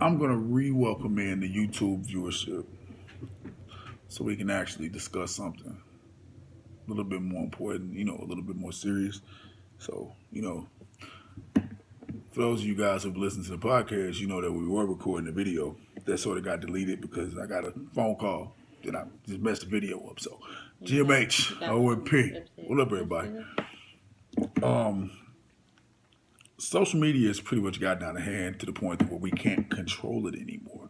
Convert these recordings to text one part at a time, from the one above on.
I'm going to re-welcome in the YouTube viewership so we can actually discuss something a little bit more important, a little bit more serious. So, for those of you guys who've listened to the podcast, you know that we were recording the video. That sort of got deleted because I got a phone call. Then I just messed the video up. So, GMH, OMP. What up, everybody? Um, Social media has pretty much gotten out of hand to the point where we can't control it anymore.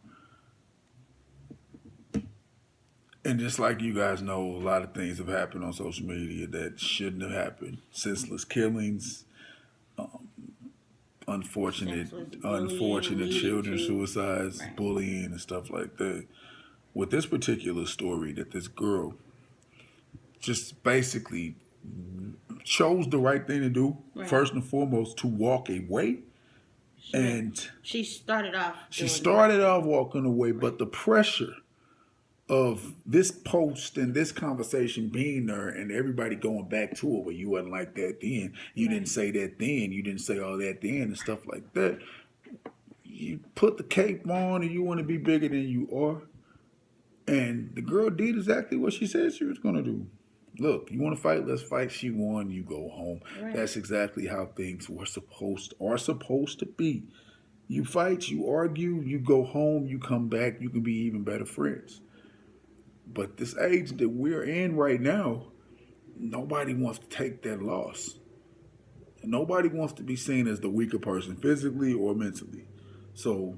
And just like you guys know, a lot of things have happened on social media that shouldn't have happened. Senseless killings, um, unfortunate children suicides, right, bullying and stuff like that. With this particular story, that this girl just basically chose the right thing to do, right, first and foremost, to walk away. She started off walking away, right, but the pressure of this post and this conversation being there and everybody going back to it, where you wasn't like that then, you didn't say that then, you didn't say all that then and stuff like that. You put the cape on and you want to be bigger than you are. And the girl did exactly what she said she was going to do. Look, you want to fight? Let's fight. She won. You go home. Right. That's exactly how things are supposed to be. You fight, you argue, you go home, you come back, you can be even better friends. But this age that we're in right now, nobody wants to take that loss. Nobody wants to be seen as the weaker person, physically or mentally. So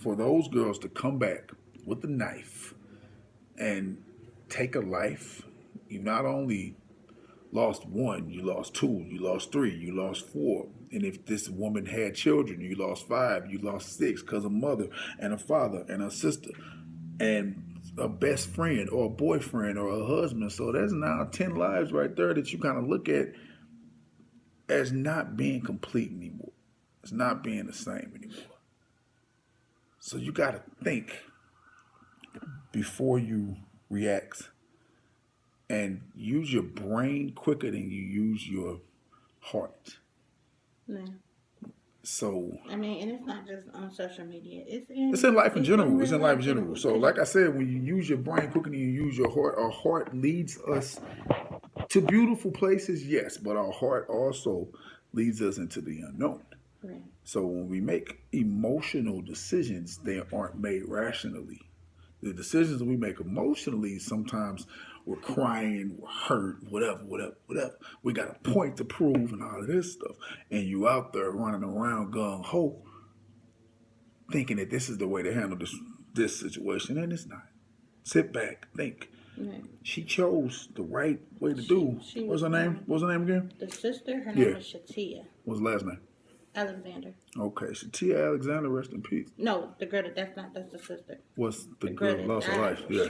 for those girls to come back with a knife and take a life, you not only lost one, you lost two, you lost three, you lost four. And if this woman had children, you lost five, you lost six, because a mother and a father and a sister and a best friend or a boyfriend or a husband. So there's now 10 lives right there that you kind of look at as not being complete anymore. It's not being the same anymore. So you got to think before you react and use your brain quicker than you use your heart. Yeah. So and it's not just on social media. It's in life in general. It's in life in general. So like I said, when you use your brain quicker than you use your heart, our heart leads us to beautiful places, yes, but our heart also leads us into the unknown. Right. So when we make emotional decisions, they aren't made rationally. The decisions that we make emotionally, sometimes we're crying, we're hurt, whatever. We got a point to prove and all of this stuff. And you out there running around gung-ho, thinking that this is the way to handle this situation, and it's not. Sit back, think. Right. She chose the right way to do. What's her name? What's her name again? The sister, her name is Shatia. What's the last name? Alexander. Okay, Shatia Alexander, rest in peace. No, the girl that's the sister. What's the girl lost her life? Yeah,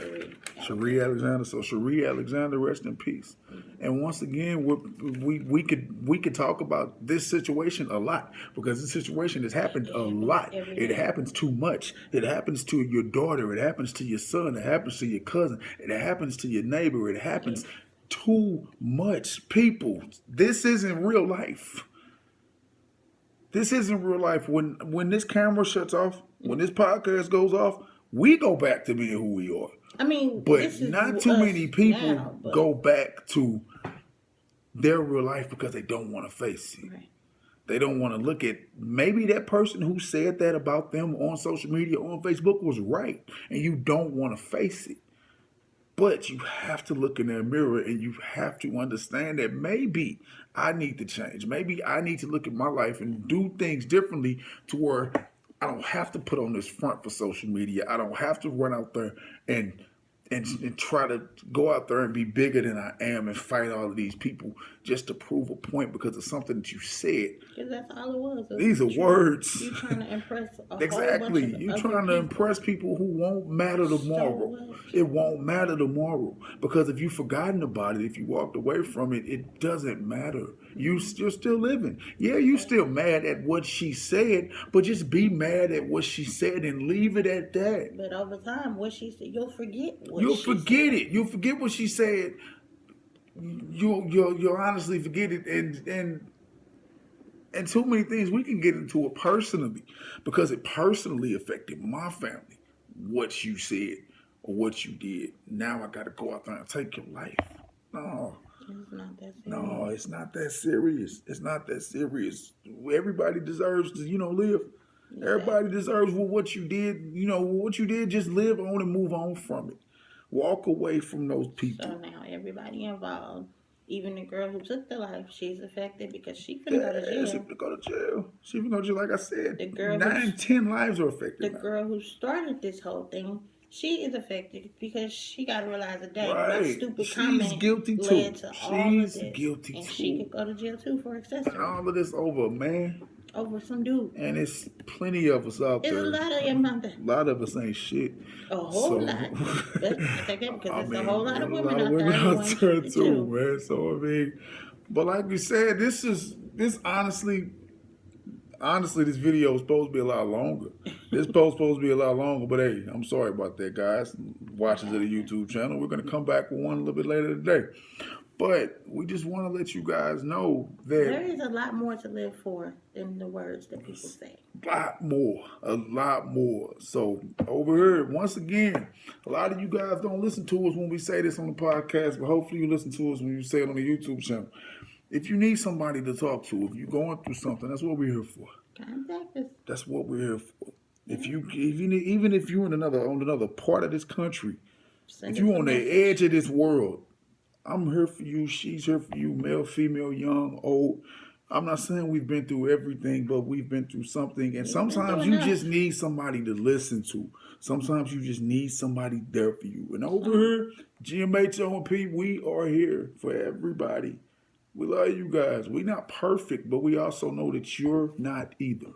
Cherie Alexander. So Cherie Alexander, rest in peace. Mm-hmm. And once again, we could talk about this situation a lot, because this situation has happened a lot. It happens too much. It happens to your daughter. It happens to your son. It happens to your cousin. It happens to your neighbor. It happens too much. People, this isn't real life. This isn't real life. When this camera shuts off, when this podcast goes off, we go back to being who we are. But not too many people go back to their real life because they don't want to face it. Right. They don't want to look at, maybe that person who said that about them on social media, on Facebook, was right, and you don't want to face it. But you have to look in that mirror and you have to understand that maybe I need to change. Maybe I need to look at my life and do things differently to where I don't have to put on this front for social media. I don't have to run out there and try to go out there and be bigger than I am and fight all of these people just to prove a point because of something that you said. Because that's all it was. These are words. You're trying to impress exactly. You're trying to impress people who won't matter tomorrow. It won't matter tomorrow. Because if you've forgotten about it, if you walked away from it, it doesn't matter. You're still living. Yeah, you're still mad at what she said, but just be mad at what she said and leave it at that. But over time, what she said, you'll forget You'll forget it. You'll forget what she said. You'll honestly forget it, and and too many things we can get into it personally because it personally affected my family. What you said or what you did. Now I got to go out there and take your life. No, It's not that no, serious. it's not that serious. It's not that serious. Everybody deserves to, live. Everybody Exactly. deserves what you did. What you did. Just live on and move on from it. Walk away from those people. So now everybody involved, even the girl who took the life, she's affected because she finna go to Yeah, she jail. finna go to jail. She finna go to jail. Like I said, The girl nine, who's 10 lives are the affected now. girl who started this whole thing, she is affected because she got to realize a dang, my Right. stupid She's comment guilty led too. to all of She's this, guilty and she too. could go to jail too for And accessory all of this over, man. over some dude. And it's plenty of us out There's a there. lot of them out there, A lot of us ain't shit. a whole So, lot. But I take that because I there's a mean, whole lot there's of a women lot of out there women who out ain't there shit too, too. man. So, I mean, but like you said, this honestly, this video was supposed to be a lot longer. This post supposed to be a lot longer, but hey, I'm sorry about that, guys. Watchers of the YouTube channel. We're gonna come back with one a little bit later today. But we just want to let you guys know There that is a lot more to live for than the words that people say. a lot more. So over here, once again, a lot of you guys don't listen to us when we say this on the podcast, but hopefully you listen to us when you say it on the YouTube channel. If you need somebody to talk to, if you're going through something, that's what we're here for. Contact us. That's what we're here for. Even if you're on another part of this country, Send if us you're a on the message. edge of this world, I'm here for you. She's here for you. Male, female, young, old. I'm not saying we've been through everything, but we've been through something. And We've been sometimes through you enough. just need somebody to listen to. Sometimes you just need somebody there for you. And over Some here, GMHO and P, we are here for everybody. We love you guys. We're not perfect, but we also know that you're not either.